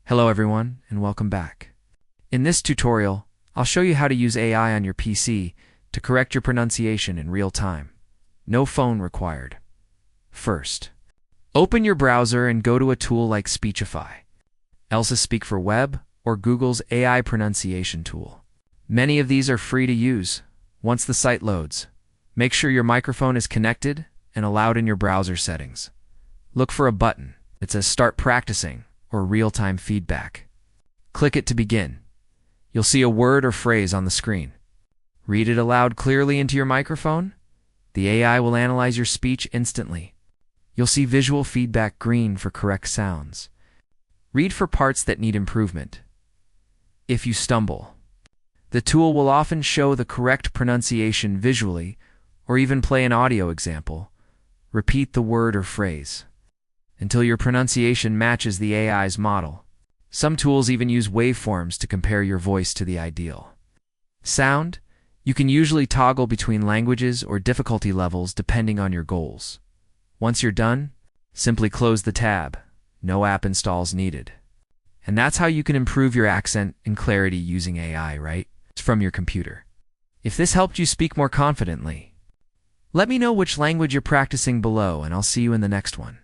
Hello everyone, and welcome back. In this tutorial, I'll show you how to use AI on your PC to correct your pronunciation in real time. No phone required. First, open your browser and go to a tool like Speechify, Elsa Speak for Web, or Google's AI pronunciation tool. Many of these are free to use. Once the site loads, make sure your microphone is connected and allowed in your browser settings. Look for a button that says Start Practicing or Real-Time Feedback. Click it to begin. You'll see a word or phrase on the screen. Read it aloud clearly into your microphone. The AI will analyze your speech instantly. You'll see visual feedback green for correct sounds. Read for parts that need improvement. If you stumble, the tool will often show the correct pronunciation visually or even play an audio example. Repeat the word or phrase until your pronunciation matches the AI's model. Some tools even use waveforms to compare your voice to the ideal sound. You can usually toggle between languages or difficulty levels depending on your goals. Once you're done, simply close the tab. No app installs needed. And that's how you can improve your accent and clarity using AI, right? It's from your computer. If this helped you speak more confidently, let me know which language you're practicing below, and I'll see you in the next one.